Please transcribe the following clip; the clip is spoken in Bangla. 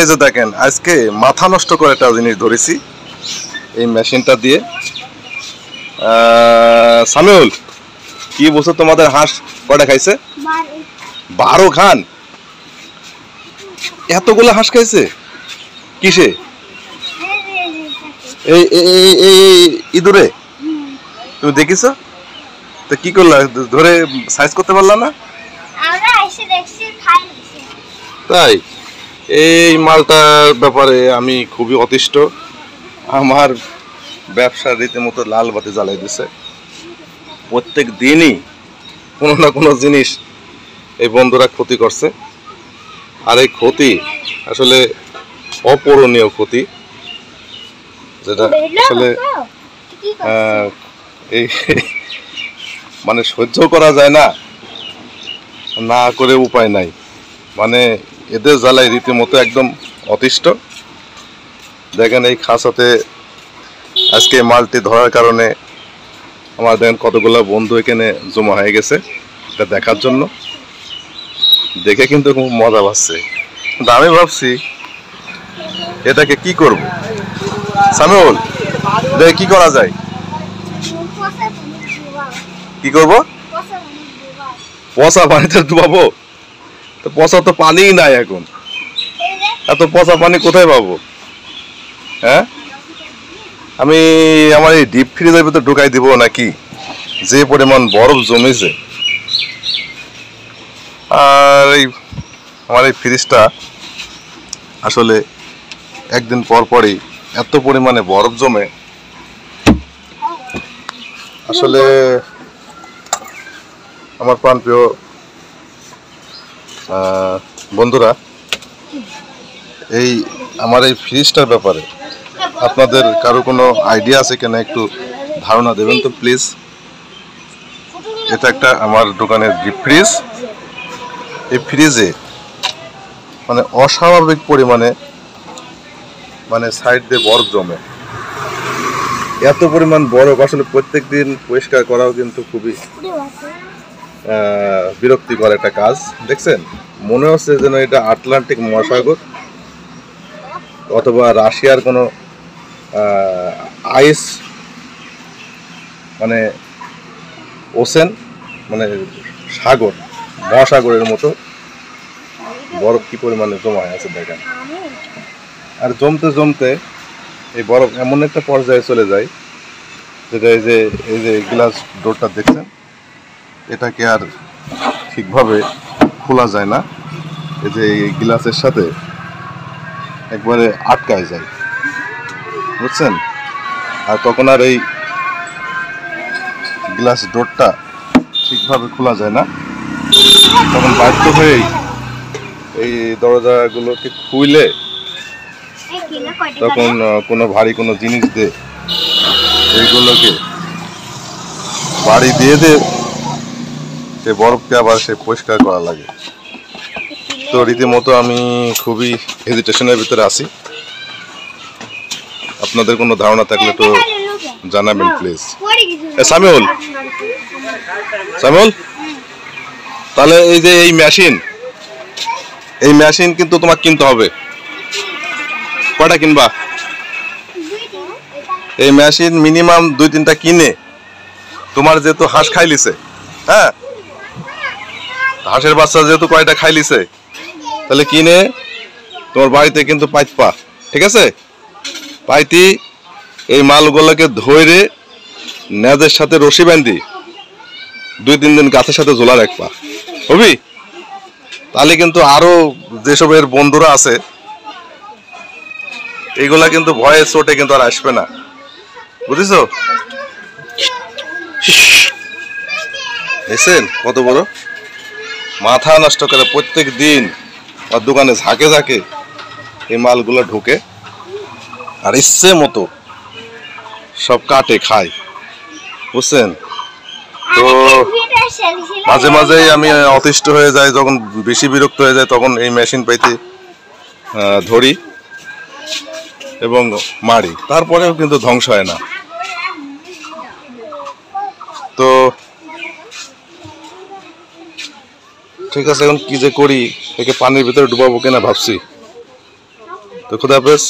এই যে দেখেন আজকে মাথা নষ্ট করে একটা জিনিস ধরেছি এই মেশিনটা দিয়ে। সামিউল, কি বলছো তোমাদের হাঁস কয়টা খাইছে? 12 খান? এতগুলো হাঁস খাইছে কিসে? এই ইঁদুরে? তুমি দেখিছো তো কি করলা, ধরে সাইজ করতে পারলা না? তাই এই মালটার ব্যাপারে আমি খুবই অতিষ্ঠ। আমার ব্যবসার রীতিমতো লাল বাতি জ্বালাই দিছে। প্রত্যেক দিনই কোনো না কোনো জিনিস এই বন্ধুরা ক্ষতি করছে, আর এই ক্ষতি আসলে অপূরণীয় ক্ষতি, যেটা আসলে এই মানে সহ্য করা যায় না, না করে উপায় নাই। মানে এদের জ্বালায় রীতিমতো একদম অতিষ্ঠ। দেখেন এই খাঁচাতে আজকে মালটি ধরার কারণে আমার দেখেন কতগুলো বন্ধু এখানে জমা হয়ে গেছে এটা দেখার জন্য। দেখে কিন্তু খুব মজা পাচ্ছে। কিন্তু আমি ভাবছি এটাকে কি করব। সামিউল, দেখে কি করা যায়? কি করব? পচা পানিতে ডুবাবো? তো পচা তো পানিই নাই এখন, এত পচা পানি কোথায় পাবো? হ্যাঁ, আমি আমার এই ডিপ ফ্রিজের ভিতরে ঢুকাই দিব নাকি? যে পরিমাণ বরফ জমেছে। আর এই আমার এই ফ্রিজটা আসলে একদিন পর পরই এত পরিমাণে বরফ জমে, আসলে আমার প্রাণপ্রিয় বন্ধুরা, এই আমার এই ফ্রিজটার ব্যাপারে আপনাদের কারো কোনো আইডিয়া আছে কিনা একটু ধারণা দেবেন তো প্লিজ। এটা একটা আমার দোকানের ডিপ ফ্রিজ। এই ফ্রিজে মানে অস্বাভাবিক পরিমাণে মানে সাইড দিয়ে বরফ জমে। এত পরিমাণ বরফ আসলে প্রত্যেক দিন পরিষ্কার করাও কিন্তু খুবই বিরক্তিকর একটা কাজ। দেখছেন, মনে হচ্ছে যেন এটা আটলান্টিক মহাসাগর অথবা রাশিয়ার কোনো আইস মানে ওশেন মানে সাগর, মহাসাগরের মতো বরফ কি পরিমাণে জমা আছে দেখেন। আর জমতে জমতে এই বরফ এমন একটা পর্যায়ে চলে যায় যেটা এই যে গ্লাস ডোরটা দেখছেন, এটাকে আর ঠিকভাবে খোলা যায় না। এই যে এই গ্লাসের সাথে একবারে আটকায় যায়, বুঝছেন? আর তখন আর এই গ্লাস ডোরটা ঠিকভাবে খোলা যায় না, তখন বাধ্য হয়েই এই দরজাগুলোকে খুলে তখন কোনো ভারী কোনো জিনিস দিয়ে এইগুলোকে বাড়ি দিয়ে সে বরফকে আবার সে পরিষ্কার করা লাগে। তো রীতিমতো আমি খুবই হেজিটেশনের ভিতরে আছি। আপনাদের কোনো ধারণা থাকলে তো জানাবেন প্লিজ। সামিউল, তাহলে এই যে এই মেশিন কিন্তু তোমাকে কিনতে হবে। কয়টা কিনবা? এই মেশিন মিনিমাম 2-3টা কিনে, তোমার যেহেতু হাঁস খাইলিছে, হ্যাঁ হাঁসের বাচ্চা যেহেতু কয়টা খাইলিছে, তাহলে কিনে তোমার বাড়িতে কিন্তু পাইপা, ঠিক আছে? পাইতি এই মালগুলোকে ধরে নেজের সাথে রশি বাঁধি 2-3 দিন গাছের সাথে ঝোলা রাখবা, হবি? তাহলে কিন্তু আরো যেসব এর বন্ধুরা আছে এইগুলা কিন্তু ভয়ে চোটে কিন্তু আর আসবে না, বুঝেছো? দেখছেন কত বড় মাথা নষ্ট করে প্রত্যেক দিন আর দোকানে ঝাঁকে ঝাঁকে এই মালগুলো ঢুকে আর ইচ্ছে মতো সব কাটে খায়, বুঝছেন? তো মাঝে মাঝেই আমি অতিষ্ঠ হয়ে যাই, যখন বেশি বিরক্ত হয়ে যায় তখন এই মেশিন পাইতে ধরি এবং মারি, তারপরেও কিন্তু ধ্বংস হয় না। তো ঠিক আছে, এখন কি যে করি, একে পানির ভিতরে ডুবাবো কিনা ভাবছি। তো খুদা হাফেজ।